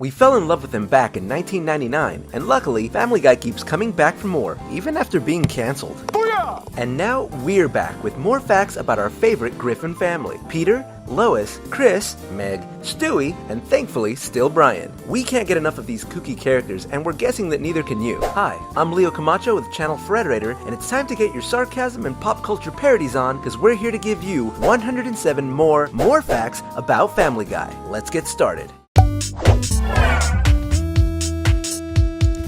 We fell in love with him back in 1999, and luckily, Family Guy keeps coming back for more, even after being cancelled. Booyah! And now we're back with more facts about our favorite Griffin family: Peter, Lois, Chris, Meg, Stewie, and thankfully, still Brian. We can't get enough of these kooky characters, and we're guessing that neither can you. Hi, I'm Leo Camacho with Channel Frederator, and it's time to get your sarcasm and pop culture parodies on, because we're here to give you 107 more facts about Family Guy. Let's get started.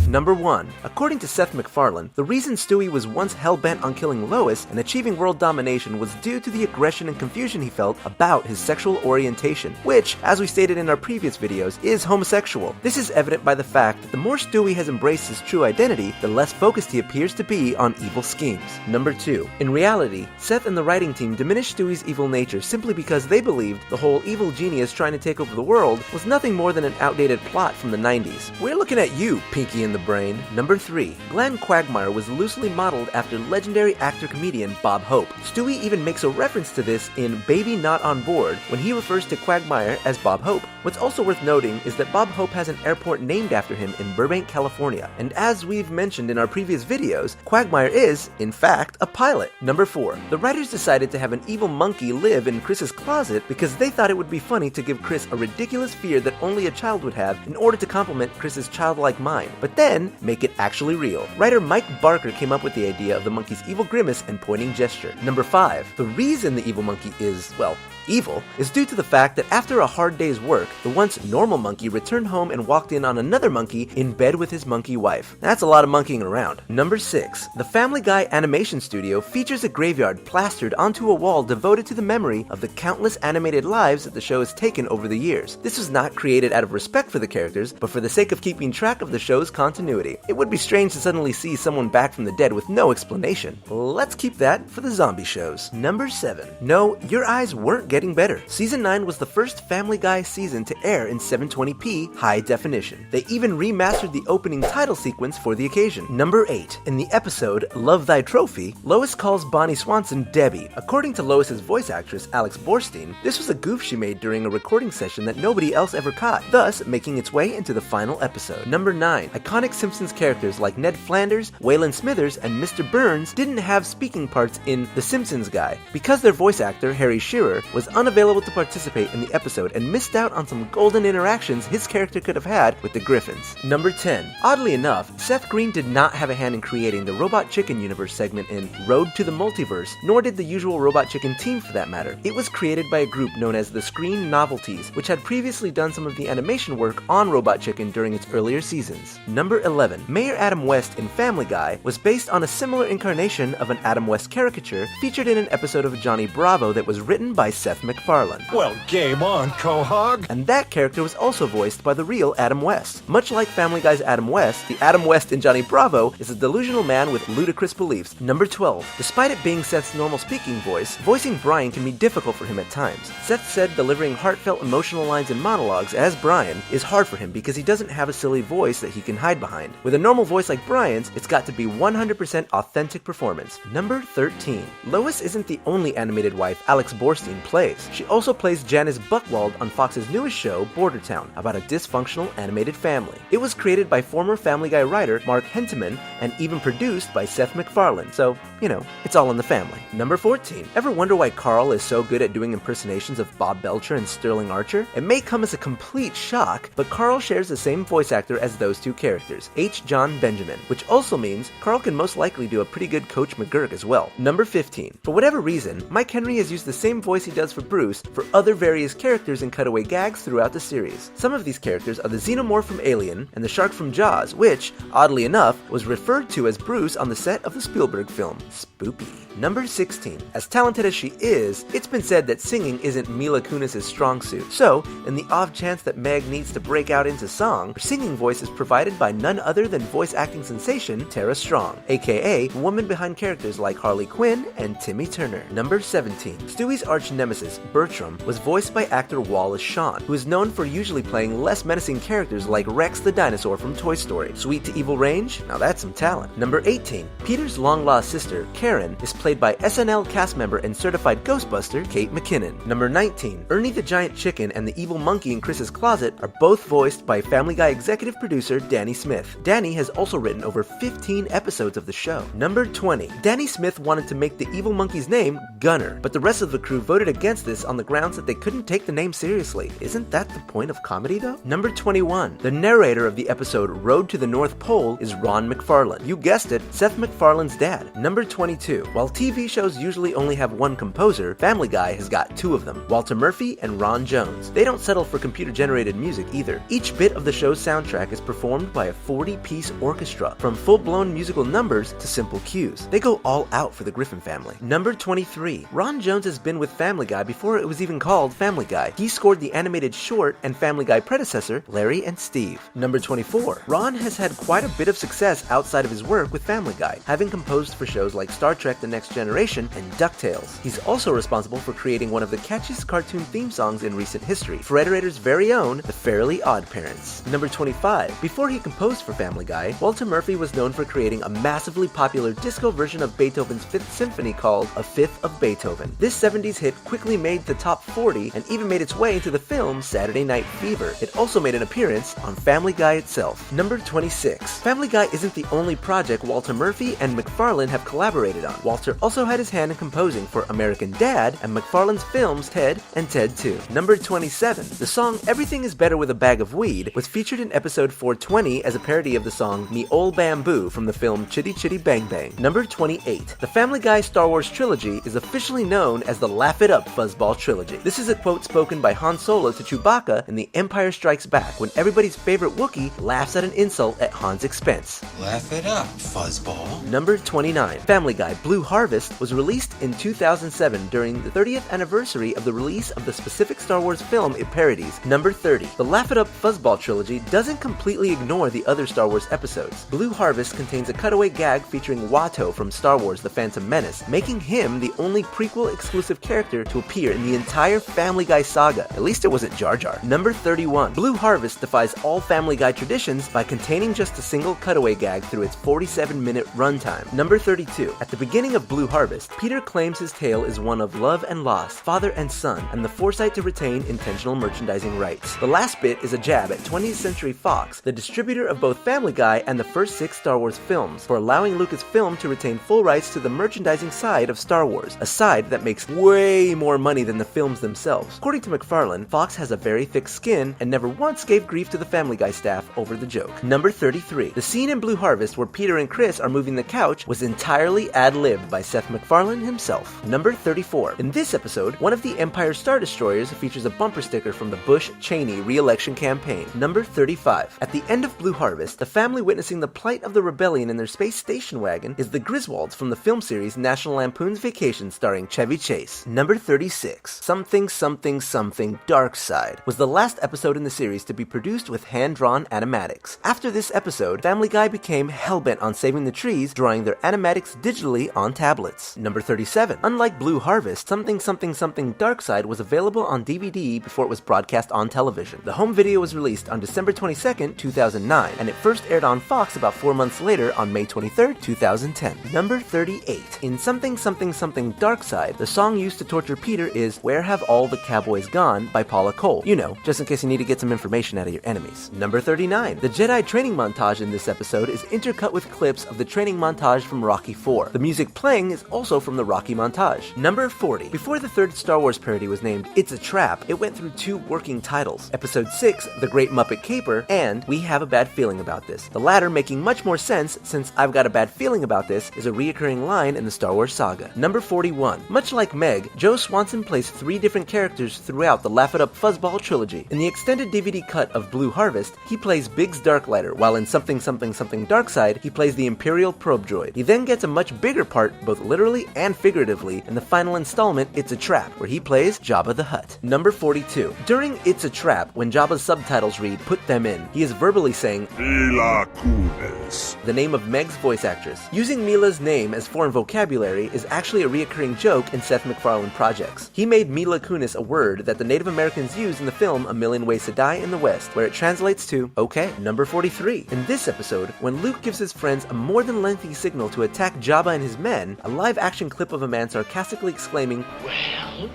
Number 1. According to Seth MacFarlane, the reason Stewie was once hell-bent on killing Lois and achieving world domination was due to the aggression and confusion he felt about his sexual orientation, which, as we stated in our previous videos, is homosexual. This is evident by the fact that the more Stewie has embraced his true identity, the less focused he appears to be on evil schemes. Number 2. In reality, Seth and the writing team diminished Stewie's evil nature simply because they believed the whole evil genius trying to take over the world was nothing more than an outdated plot from the 90s. We're looking at you, Pinky in the Brain. Number 3. Glenn Quagmire was loosely modeled after legendary actor-comedian Bob Hope. Stewie even makes a reference to this in Baby Not on Board when he refers to Quagmire as Bob Hope. What's also worth noting is that Bob Hope has an airport named after him in Burbank, California. And as we've mentioned in our previous videos, Quagmire is, in fact, a pilot. Number 4. The writers decided to have an evil monkey live in Chris's closet because they thought it would be funny to give Chris a ridiculous fear that only a child would have in order to complement Chris's childlike mind, but then make it actually real. Writer Mike Barker came up with the idea of the monkey's evil grimace and pointing gesture. Number 5. The reason the evil monkey is, well, evil is due to the fact that after a hard day's work, the once normal monkey returned home and walked in on another monkey in bed with his monkey wife. That's a lot of monkeying around. Number 6. The Family Guy animation studio features a graveyard plastered onto a wall devoted to the memory of the countless animated lives that the show has taken over the years. This was not created out of respect for the characters, but for the sake of keeping track of the show's continuity. It would be strange to suddenly see someone back from the dead with no explanation. Let's keep that for the zombie shows. Number 7. No, your eyes weren't getting better. Season 9 was the first Family Guy season to air in 720p high definition. They even remastered the opening title sequence for the occasion. Number 8. In the episode Love Thy Trophy, Lois calls Bonnie Swanson Debbie. According to Lois's voice actress Alex Borstein, this was a goof she made during a recording session that nobody else ever caught, thus making its way into the final episode. Number 9. Iconic Simpsons characters like Ned Flanders, Waylon Smithers, and Mr. Burns didn't have speaking parts in The Simpsons Guy because their voice actor, Harry Shearer, was unavailable to participate in the episode and missed out on some golden interactions his character could have had with the Griffins. Number 10. Oddly enough, Seth Green did not have a hand in creating the Robot Chicken Universe segment in Road to the Multiverse, nor did the usual Robot Chicken team for that matter. It was created by a group known as the Screen Novelties, which had previously done some of the animation work on Robot Chicken during its earlier seasons. Number 11. Mayor Adam West in Family Guy was based on a similar incarnation of an Adam West caricature featured in an episode of Johnny Bravo that was written by Seth MacFarlane. Well, game on, Quahog! And that character was also voiced by the real Adam West. Much like Family Guy's Adam West, the Adam West in Johnny Bravo is a delusional man with ludicrous beliefs. Number 12. Despite it being Seth's normal speaking voice, voicing Brian can be difficult for him at times. Seth said delivering heartfelt emotional lines and monologues as Brian is hard for him because he doesn't have a silly voice that he can hide behind. With a normal voice like Brian's, it's got to be 100% authentic performance. Number 13. Lois isn't the only animated wife Alex Borstein plays. She also plays Janice Buchwald on Fox's newest show, Bordertown, about a dysfunctional animated family. It was created by former Family Guy writer Mark Henteman and even produced by Seth MacFarlane, so, you know, it's all in the family. Number 14. Ever wonder why Carl is so good at doing impersonations of Bob Belcher and Sterling Archer? It may come as a complete shock, but Carl shares the same voice actor as those two characters, H. John Benjamin, which also means Carl can most likely do a pretty good Coach McGurk as well. Number 15. For whatever reason, Mike Henry has used the same voice he does for Bruce for other various characters and cutaway gags throughout the series. Some of these characters are the xenomorph from Alien and the shark from Jaws, which, oddly enough, was referred to as Bruce on the set of the Spielberg film, Spoopy. Number 16. As talented as she is, it's been said that singing isn't Mila Kunis' strong suit. So, in the off chance that Meg needs to break out into song, her singing voice is provided by none other than voice acting sensation Tara Strong, aka the woman behind characters like Harley Quinn and Timmy Turner. Number 17. Stewie's arch nemesis nemesis, Bertram, was voiced by actor Wallace Shawn, who is known for usually playing less menacing characters like Rex the dinosaur from Toy Story. Sweet to evil range? Now that's some talent. Number 18. Peter's long-lost sister, Karen, is played by SNL cast member and certified Ghostbuster, Kate McKinnon. Number 19. Ernie the Giant Chicken and the evil monkey in Chris's Closet are both voiced by Family Guy executive producer Danny Smith. Danny has also written over 15 episodes of the show. Number 20. Danny Smith wanted to make the evil monkey's name Gunner, but the rest of the crew voted against this on the grounds that they couldn't take the name seriously. Isn't that the point of comedy though? Number 21. The narrator of the episode Road to the North Pole is Ron MacFarlane. You guessed it, Seth MacFarlane's dad. Number 22. While TV shows usually only have one composer, Family Guy has got two of them, Walter Murphy and Ron Jones. They don't settle for computer-generated music either. Each bit of the show's soundtrack is performed by a 40-piece orchestra, from full-blown musical numbers to simple cues. They go all out for the Griffin family. Number 23. Ron Jones has been with Family Guy before it was even called Family Guy. He scored the animated short and Family Guy predecessor, Larry and Steve. Number 24. Ron has had quite a bit of success outside of his work with Family Guy, having composed for shows like Star Trek The Next Generation and DuckTales. He's also responsible for creating one of the catchiest cartoon theme songs in recent history, Frederator's very own The Fairly Odd Parents. Number 25. Before he composed for Family Guy, Walter Murphy was known for creating a massively popular disco version of Beethoven's Fifth Symphony called A Fifth of Beethoven. This 70s hit quickly made the top 40 and even made its way into the film Saturday Night Fever. It also made an appearance on Family Guy itself. Number 26. Family Guy isn't the only project Walter Murphy and MacFarlane have collaborated on. Walter also had his hand in composing for American Dad and MacFarlane's films Ted and Ted 2. Number 27. The song Everything is Better with a Bag of Weed was featured in episode 420 as a parody of the song Me Ol' Bamboo from the film Chitty Chitty Bang Bang. Number 28. The Family Guy Star Wars trilogy is officially known as the Laugh It Up Fuzzball trilogy. This is a quote spoken by Han Solo to Chewbacca in The Empire Strikes Back when everybody's favorite Wookiee laughs at an insult at Han's expense. Laugh it up, fuzzball. Number 29. Family Guy Blue Harvest was released in 2007 during the 30th anniversary of the release of the specific Star Wars film it parodies. Number 30. The Laugh It Up Fuzzball trilogy doesn't completely ignore the other Star Wars episodes. Blue Harvest contains a cutaway gag featuring Watto from Star Wars The Phantom Menace, making him the only prequel exclusive character to appear in the entire Family Guy saga. At least it wasn't Jar Jar. Number 31. Blue Harvest defies all Family Guy traditions by containing just a single cutaway gag through its 47-minute runtime. Number 32. At the beginning of Blue Harvest, Peter claims his tale is one of love and loss, father and son, and the foresight to retain intentional merchandising rights. The last bit is a jab at 20th Century Fox, the distributor of both Family Guy and the first 6 Star Wars films, for allowing Lucasfilm to retain full rights to the merchandising side of Star Wars, a side that makes way more money than the films themselves. According to MacFarlane, Fox has a very thick skin and never once gave grief to the Family Guy staff over the joke. Number 33. The scene in Blue Harvest where Peter and Chris are moving the couch was entirely ad-libbed by Seth MacFarlane himself. Number 34. In this episode, one of the Empire Star Destroyers features a bumper sticker from the Bush-Cheney re-election campaign. Number 35. At the end of Blue Harvest, the family witnessing the plight of the rebellion in their space station wagon is the Griswolds from the film series National Lampoon's Vacation starring Chevy Chase. Number 36. Something Something Something Dark Side was the last episode in the series to be produced with hand-drawn animatics. After this episode, Family Guy became hellbent on saving the trees, drawing their animatics digitally on tablets. Number 37. Unlike Blue Harvest, Something Something Something Dark Side was available on DVD before it was broadcast on television. The home video was released on December 22nd, 2009, and it first aired on Fox about 4 months later on May 23rd, 2010. Number 38. In Something Something Something Dark Side, the song used to torture Peter is Where Have All the Cowboys Gone by Paula Cole. You know, just in case you need to get some information out of your enemies. Number 39. The Jedi training montage in this episode is intercut with clips of the training montage from Rocky IV. The music playing is also from the Rocky montage. Number 40. Before the third Star Wars parody was named It's a Trap, it went through 2 working titles. Episode 6, The Great Muppet Caper, and We Have a Bad Feeling About This. The latter making much more sense since I've Got a Bad Feeling About This is a reoccurring line in the Star Wars saga. Number 41. Much like Meg, Joe Swanson plays 3 different characters throughout the Laugh It Up Fuzzball trilogy. In the extended DVD cut of Blue Harvest, he plays Biggs Darklighter, while in Something Something Something Darkside, he plays the Imperial Probe Droid. He then gets a much bigger part, both literally and figuratively, in the final installment, It's a Trap, where he plays Jabba the Hutt. Number 42. During It's a Trap, when Jabba's subtitles read, Put them in, he is verbally saying, Mila Kunis. The name of Meg's voice actress. Using Mila's name as foreign vocabulary is actually a reoccurring joke in Seth MacFarlane projects. Alex. He made Mila Kunis a word that the Native Americans use in the film A Million Ways to Die in the West, where it translates to, okay. Number 43. In this episode, when Luke gives his friends a more than lengthy signal to attack Jabba and his men, a live-action clip of a man sarcastically exclaiming, "Well,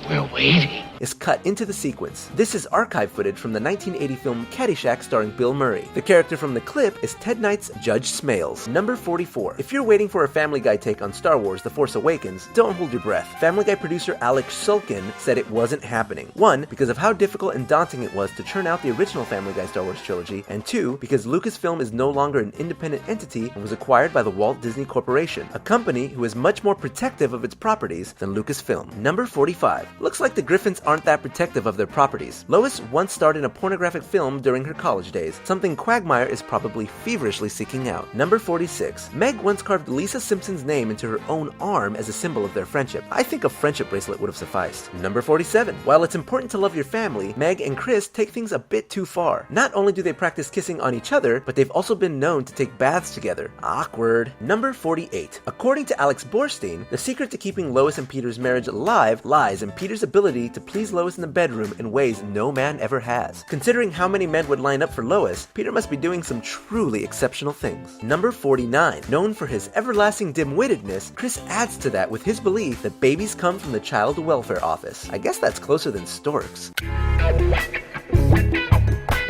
we're waiting," is cut into the sequence. This is archive footage from the 1980 film Caddyshack starring Bill Murray. The character from the clip is Ted Knight's Judge Smales. Number 44. If you're waiting for a Family Guy take on Star Wars The Force Awakens, don't hold your breath. Family Guy producer Alex Shulkin said it wasn't happening. 1, because of how difficult and daunting it was to churn out the original Family Guy Star Wars trilogy, and 2, because Lucasfilm is no longer an independent entity and was acquired by the Walt Disney Corporation, a company who is much more protective of its properties than Lucasfilm. Number 45. Looks like the Griffins aren't that protective of their properties. Lois once starred in a pornographic film during her college days, something Quagmire is probably feverishly seeking out. Number 46. Meg once carved Lisa Simpson's name into her own arm as a symbol of their friendship. I think a friendship bracelet would have sufficed. Number 47. While it's important to love your family, Meg and Chris take things a bit too far. Not only do they practice kissing on each other, but they've also been known to take baths together. Awkward. Number 48. According to Alex Borstein, the secret to keeping Lois and Peter's marriage alive lies in Peter's ability to please Lois in the bedroom in ways no man ever has. Considering how many men would line up for Lois, Peter must be doing some truly exceptional things. Number 49. Known for his everlasting dim-wittedness, Chris adds to that with his belief that babies come from the Child Welfare Office. I guess that's closer than storks.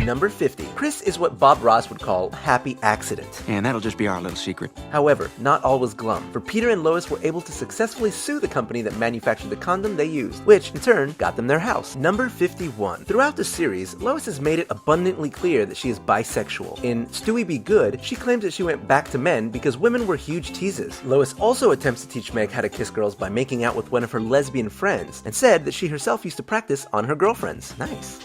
Number 50. Chris is what Bob Ross would call happy accident. And that'll just be our little secret. However, not all was glum, for Peter and Lois were able to successfully sue the company that manufactured the condom they used, which in turn got them their house. Number 51. Throughout the series, Lois has made it abundantly clear that she is bisexual. In Stewie Be Good, she claims that she went back to men because women were huge teases. Lois also attempts to teach Meg how to kiss girls by making out with one of her lesbian friends, and said that she herself used to practice on her girlfriends. Nice.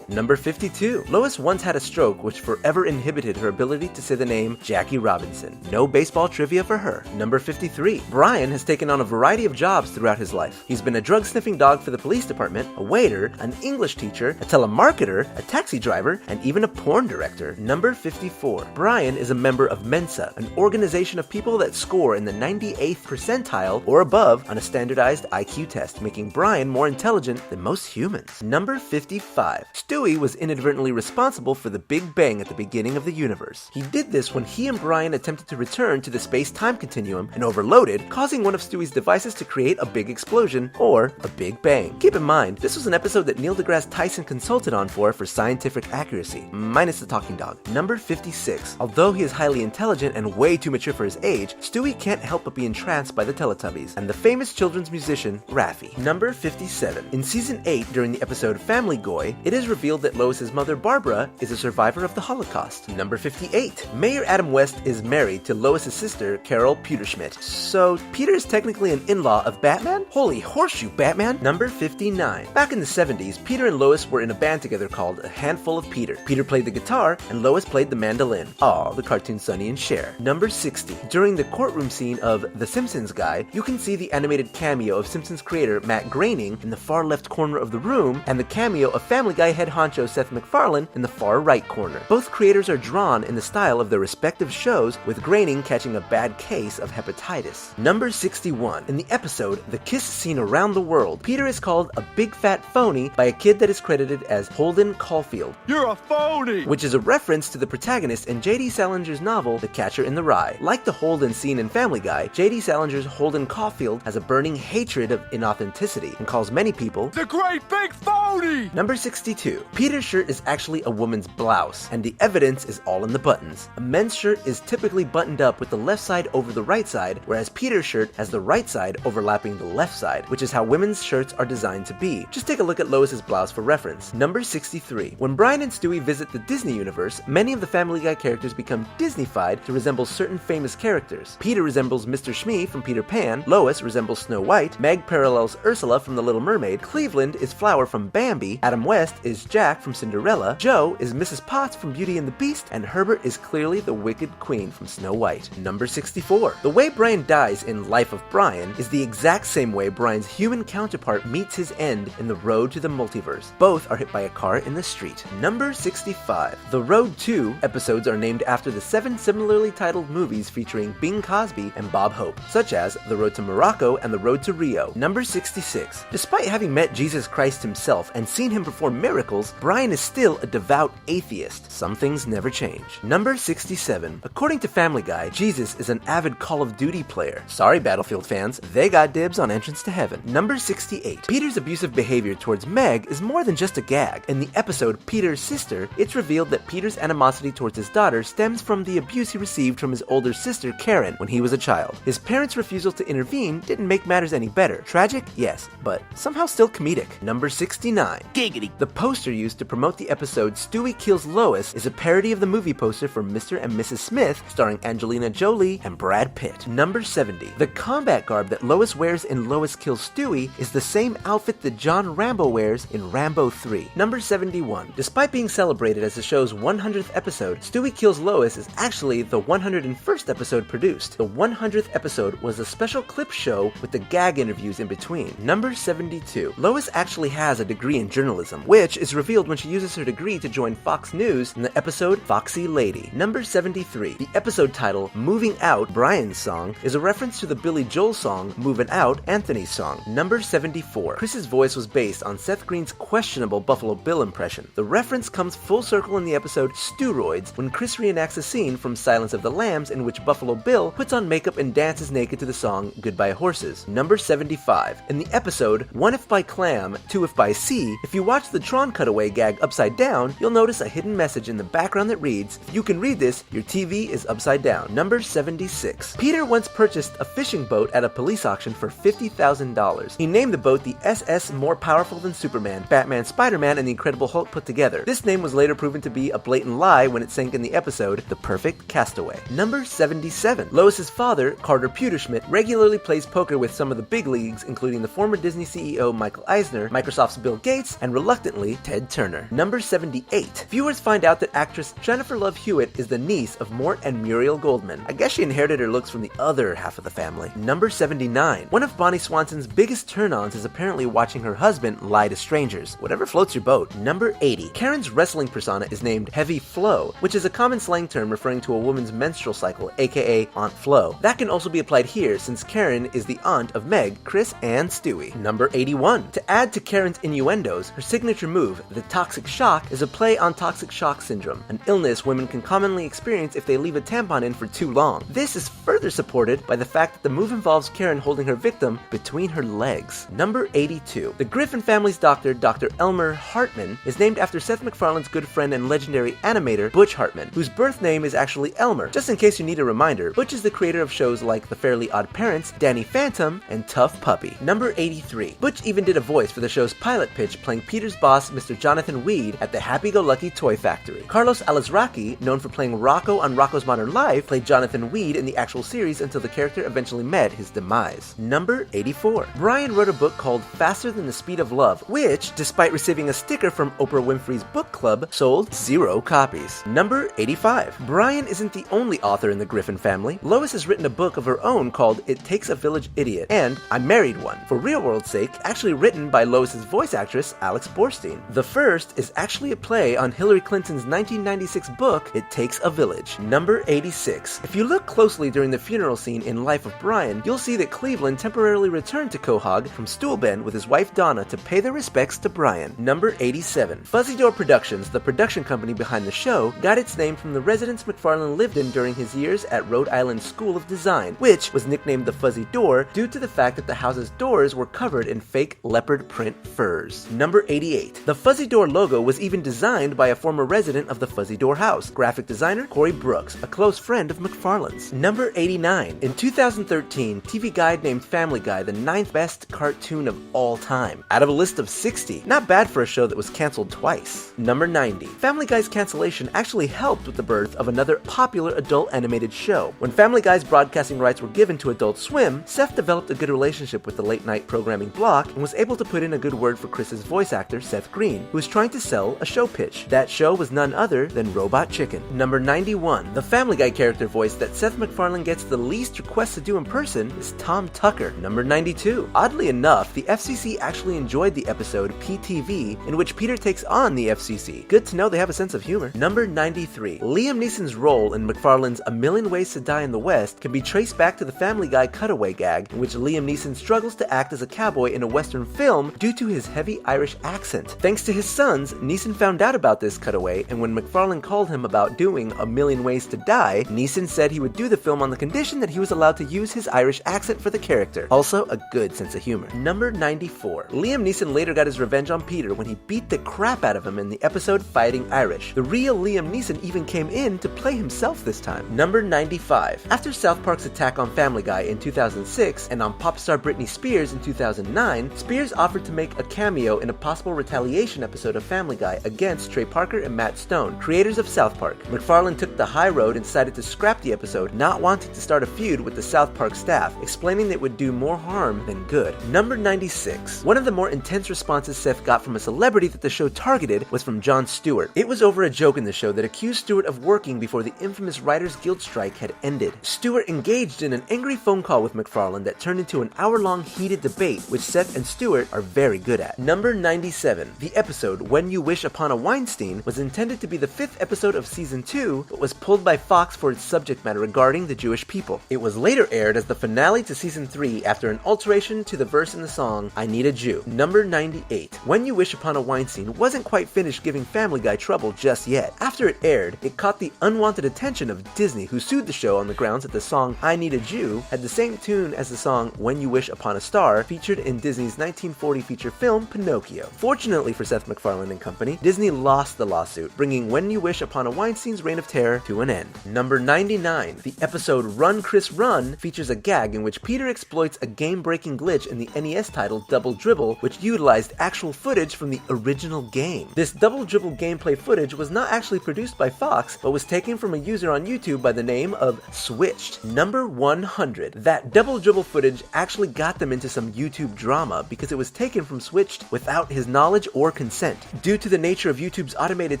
Number 52. Lois once had a stroke which forever inhibited her ability to say the name Jackie Robinson. No baseball trivia for her. Number 53. Brian has taken on a variety of jobs throughout his life. He's been a drug-sniffing dog for the police department, a waiter, an English teacher, a telemarketer, a taxi driver, and even a porn director. Number 54. Brian is a member of Mensa, an organization of people that score in the 98th percentile or above on a standardized IQ test, making Brian more intelligent than most humans. Number 55. Stewie was inadvertently responsible for the Big Bang at the beginning of the universe. He did this when he and Brian attempted to return to the space-time continuum and overloaded, causing one of Stewie's devices to create a big explosion, or a Big Bang. Keep in mind, this was an episode that Neil deGrasse Tyson consulted on for scientific accuracy, minus the talking dog. Number 56. Although he is highly intelligent and way too mature for his age, Stewie can't help but be entranced by the Teletubbies and the famous children's musician, Raffi. Number 57. In Season 8, during the episode Family Guy, it is revealed that Lois's mother, Barbara, is a survivor of the Holocaust. Number 58. Mayor Adam West is married to Lois's sister, Carol Pewterschmidt. So, Peter is technically an in-law of Batman? Holy horseshoe, Batman! Number 59. Back in the 70s, Peter and Lois were in a band together called A Handful of Peter. Peter played the guitar, and Lois played the mandolin. Aw, the cartoon Sonny and Cher. Number 60. During the courtroom scene of The Simpsons Guy, you can see the animated cameo of Simpsons creator Matt Groening in the far left corner of the room, and the cameo of Family Guy head honcho Seth MacFarlane in the far right corner. Both creators are drawn in the style of their respective shows, with Groening catching a bad case of hepatitis. Number 61. In the episode The Kiss Scene Around the World, Peter is called a big fat phony by a kid that is credited as Holden Caulfield. You're a phony! Which is a reference to the protagonist in J.D. Salinger's novel The Catcher in the Rye. Like the Holden scene in Family Guy, J.D. Salinger's Holden Caulfield has a burning hatred of inauthenticity and calls many people the great big phony! Number 62. Peter's shirt is actually a woman's blouse, and the evidence is all in the buttons. A men's shirt is typically buttoned up with the left side over the right side, whereas Peter's shirt has the right side overlapping the left side, which is how women's shirts are designed to be. Just take a look at Lois's blouse for reference. Number 63. When Brian and Stewie visit the Disney universe, many of the Family Guy characters become Disneyfied to resemble certain famous characters. Peter resembles Mr. Shmee from Peter Pan, Lois resembles Snow White, Meg parallels Ursula from The Little Mermaid, Cleveland is Flower from Bambi, Adam West is Jack from Cinderella, Joe is Mrs. Potts from Beauty and the Beast, and Herbert is clearly the Wicked Queen from Snow White. Number 64. The way Brian dies in Life of Brian is the exact same way Brian's human counterpart meets his end in The Road to the Multiverse. Both are hit by a car in the street. Number 65. The Road to episodes are named after the 7 similarly titled movies featuring Bing Cosby and Bob Hope, such as The Road to Morocco and The Road to Rio. Number 66. Despite having met Jesus Christ himself and seen him perform miracles, Brian is still a devout atheist. Some things never change. Number 67. According to Family Guy, Jesus is an avid Call of Duty player. Sorry, Battlefield fans, they got dibs on entrance to heaven. Number 68. Peter's abusive behavior towards Meg is more than just a gag. In the episode Peter's Sister, it's revealed that Peter's animosity towards his daughter stems from the abuse he received from his older sister Karen when he was a child. His parents' refusal to intervene didn't make matters any better. Tragic? Yes, but somehow still comedic. Number 69. Giggity. The poster used to promote the episode Stewie Kills Lois is a parody of the movie poster for Mr. and Mrs. Smith, starring Angelina Jolie and Brad Pitt. Number 70. The combat garb that Lois wears in Lois Kills Stewie is the same outfit that John Rambo wears in Rambo 3. Number 71. Despite being celebrated as the show's 100th episode, Stewie Kills Lois is actually the 101st episode produced. The 100th episode was a special clip show with the gag interviews in between. Number 72. Lois actually has a degree in journalism, which is revealed when she uses her degree to join Fox News in the episode Foxy Lady. Number 73. The episode title, Moving Out, Brian's song, is a reference to the Billy Joel song, Moving Out, Anthony's song. Number 74. Chris's voice was based on Seth Green's questionable Buffalo Bill impression. The reference comes full circle in the episode Steroids when Chris reenacts a scene from Silence of the Lambs in which Buffalo Bill puts on makeup and dances naked to the song Goodbye Horses. Number 75. In the episode One If by Clam, Two If by Sea, if you watch the Tron cutaway gag upside down, you'll notice a hidden message in the background that reads, "If you can read this, your TV is upside down." Number 76. Peter once purchased a fishing boat at a police auction for $50,000. He named the boat the SS More Powerful Than Superman, Batman, Spider-Man, and the Incredible Hulk put together. This name was later proven to be a blatant lie when it sank in the episode The Perfect Castaway. Number 77. Lois's father, Carter Pewterschmidt, regularly plays poker with some of the big leagues, including the former Disney CEO Michael Eisner, Microsoft's Bill Gates, and reluctantly, Ted Turner. Number 78. Viewers find out that actress Jennifer Love Hewitt is the niece of Mort and Muriel Goldman. I guess she inherited her looks from the other half of the family. Number 79. One of Bonnie Swanson's biggest turn-ons is apparently watching her husband lie to strangers. Whatever floats your boat. Number 80. Karen's wrestling persona is named Heavy Flo, which is a common slang term referring to a woman's menstrual cycle, aka Aunt Flo. That can also be applied here since Karen is the aunt of Meg, Chris, and Stewie. Number 81. To add to Karen's innuendos, her signature move, the Toxic Shock, is a play on toxic shock syndrome, an illness women can commonly experience if they leave a tampon in for too long. This is further supported by the fact that the move involves Karen holding her victim between her legs. Number 82. The Griffin family's doctor, Dr. Elmer Hartman, is named after Seth MacFarlane's good friend and legendary animator, Butch Hartman, whose birth name is actually Elmer. Just in case you need a reminder, Butch is the creator of shows like The Fairly Odd Parents, Danny Phantom, and Tough Puppy. Number 83. Butch even did a voice for the show's pilot pitch, playing Peter's boss, Mr. Jonathan Weed, at the Happy-Go-Lucky Toy Factory. Carlos Alazraqui, known for playing Rocco on Rocco's Modern Life, played Jonathan Weed in the actual series until the character eventually met his demise. Number 84. Brian wrote a book called Faster Than the Speed of Love, which, despite receiving a sticker from Oprah Winfrey's book club, sold 0 copies. Number 85. Brian isn't the only author in the Griffin family. Lois has written a book of her own called It Takes a Village Idiot and I Married One, for real world's sake, actually written by Lois's voice actress, Alex Borstein. The first is actually a play on Hillary Clinton's 1996 book, It Takes a Village. Number 86. If you look closely during the funeral scene in Life of Brian, you'll see that Cleveland temporarily returned to Quahog from Stool Bend with his wife Donna to pay their respects to Brian. Number 87. Fuzzy Door Productions, the production company behind the show, got its name from the residence MacFarlane lived in during his years at Rhode Island School of Design, which was nicknamed the Fuzzy Door due to the fact that the house's doors were covered in fake leopard print furs. Number 88. The Fuzzy Door logo was even designed by a former resident of the Fuzzy Door house, graphic designer Corey Brooks, a close friend of MacFarlane's. Number 89. In 2013, TV Guide named Family Guy the 9th best cartoon of all time, out of a list of 60. Not bad for a show that was canceled twice. Number 90. Family Guy's cancellation actually helped with the birth of another popular adult animated show. When Family Guy's broadcasting rights were given to Adult Swim, Seth developed a good relationship with the late night programming block and was able to put in a good word for Chris's voice actor, Seth Green, Nahreen, who was trying to sell a show pitch. That show was none other than Robot Chicken. Number 91. The Family Guy character voice that Seth MacFarlane gets the least requests to do in person is Tom Tucker. Number 92. Oddly enough, the FCC actually enjoyed the episode PTV, in which Peter takes on the FCC. Good to know they have a sense of humor. Number 93. Liam Neeson's role in MacFarlane's A Million Ways to Die in the West can be traced back to the Family Guy cutaway gag, in which Liam Neeson struggles to act as a cowboy in a Western film due to his heavy Irish accent. Thanks to his sons, Neeson found out about this cutaway, and when MacFarlane called him about doing A Million Ways to Die, Neeson said he would do the film on the condition that he was allowed to use his Irish accent for the character. Also, a good sense of humor. Number 94. Liam Neeson later got his revenge on Peter when he beat the crap out of him in the episode Fighting Irish. The real Liam Neeson even came in to play himself this time. Number 95. After South Park's attack on Family Guy in 2006 and on pop star Britney Spears in 2009, Spears offered to make a cameo in a possible retaliation episode of Family Guy against Trey Parker and Matt Stone, creators of South Park. MacFarlane took the high road and decided to scrap the episode, not wanting to start a feud with the South Park staff, explaining that it would do more harm than good. Number 96. One of the more intense responses Seth got from a celebrity that the show targeted was from Jon Stewart. It was over a joke in the show that accused Stewart of working before the infamous Writers Guild strike had ended. Stewart engaged in an angry phone call with MacFarlane that turned into an hour-long heated debate, which Seth and Stewart are very good at. Number 97. The episode When You Wish Upon a Weinstein was intended to be the 5th episode of Season 2, but was pulled by Fox for its subject matter regarding the Jewish people. It was later aired as the finale to Season 3 after an alteration to the verse in the song I Need a Jew. Number 98. When You Wish Upon a Weinstein wasn't quite finished giving Family Guy trouble just yet. After it aired, it caught the unwanted attention of Disney, who sued the show on the grounds that the song I Need a Jew had the same tune as the song When You Wish Upon a Star, featured in Disney's 1940 feature film Pinocchio. Fortunately for Seth MacFarlane and company, Disney lost the lawsuit, bringing When You Wish Upon a Weinstein's reign of terror to an end. Number 99. The episode Run Chris Run features a gag in which Peter exploits a game-breaking glitch in the NES title Double Dribble, which utilized actual footage from the original game. This Double Dribble gameplay footage was not actually produced by Fox, but was taken from a user on YouTube by the name of Switched. Number 100. That Double Dribble footage actually got them into some YouTube drama because it was taken from Switched without his knowledge or consent. Due to the nature of YouTube's automated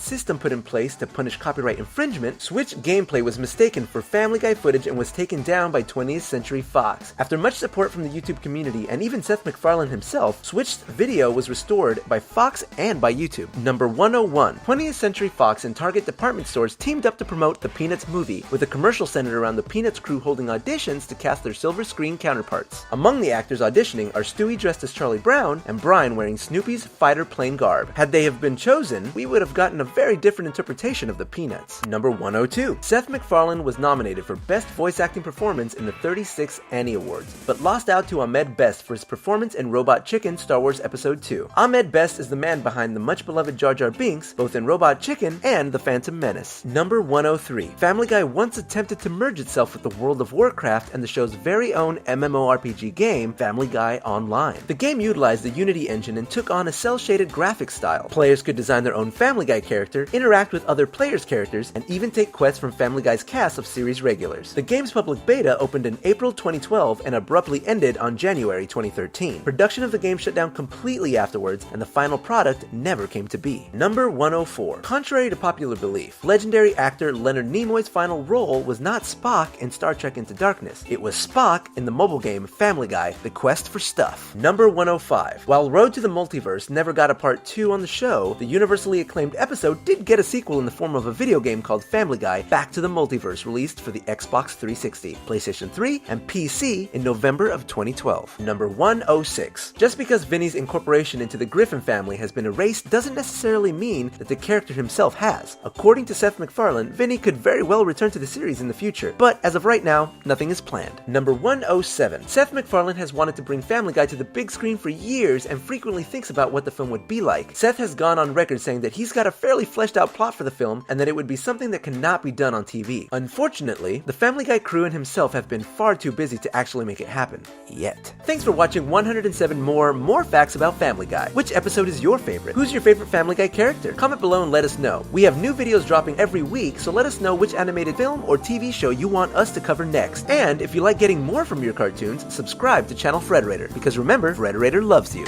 system put in place to punish copyright infringement, Switched gameplay was mistaken for Family Guy footage and was taken down by 20th Century Fox. After much support from the YouTube community and even Seth MacFarlane himself, Switched video was restored by Fox and by YouTube. Number 101. 20th Century Fox and Target department stores teamed up to promote the Peanuts movie, with a commercial centered around the Peanuts crew holding auditions to cast their silver screen counterparts. Among the actors auditioning are Stewie dressed as Charlie Brown and Brian wearing Snoopy's fighter plane garb. Had they have been chosen, we would have gotten a very different interpretation of the Peanuts. Number 102. Seth MacFarlane was nominated for Best Voice Acting Performance in the 36th Annie Awards, but lost out to Ahmed Best for his performance in Robot Chicken Star Wars Episode 2. Ahmed Best is the man behind the much-beloved Jar Jar Binks, both in Robot Chicken and The Phantom Menace. Number 103. Family Guy once attempted to merge itself with the World of Warcraft and the show's very own MMORPG game, Family Guy Online. The game utilized the Unity engine and took on a cel-shaded graphics style. Players could design their own Family Guy character, interact with other players' characters, and even take quests from Family Guy's cast of series regulars. The game's public beta opened in April 2012 and abruptly ended on January 2013. Production of the game shut down completely afterwards, and the final product never came to be. Number 104. Contrary to popular belief, legendary actor Leonard Nimoy's final role was not Spock in Star Trek Into Darkness. It was Spock in the mobile game Family Guy: The Quest for Stuff. Number 105. While Road to the Multiverse never got a part 2 on the show, the universally acclaimed episode did get a sequel in the form of a video game called Family Guy: Back to the Multiverse, released for the Xbox 360, PlayStation 3, and PC in November of 2012. Number 106. Just because Vinny's incorporation into the Griffin family has been erased doesn't necessarily mean that the character himself has. According to Seth MacFarlane, Vinny could very well return to the series in the future, but as of right now, nothing is planned. Number 107. Seth MacFarlane has wanted to bring Family Guy to the big screen for years and frequently thinks about what the film would be like. Seth has gone on record saying that he's got a fairly fleshed out plot for the film and that it would be something that cannot be done on TV. Unfortunately, the Family Guy crew and himself have been far too busy to actually make it happen. Yet. Thanks for watching 107 more facts about Family Guy. Which episode is your favorite? Who's your favorite Family Guy character? Comment below and let us know. We have new videos dropping every week, so let us know which animated film or TV show you want us to cover next. And if you like getting more from your cartoons, subscribe to Channel Frederator, because remember, Frederator loves you.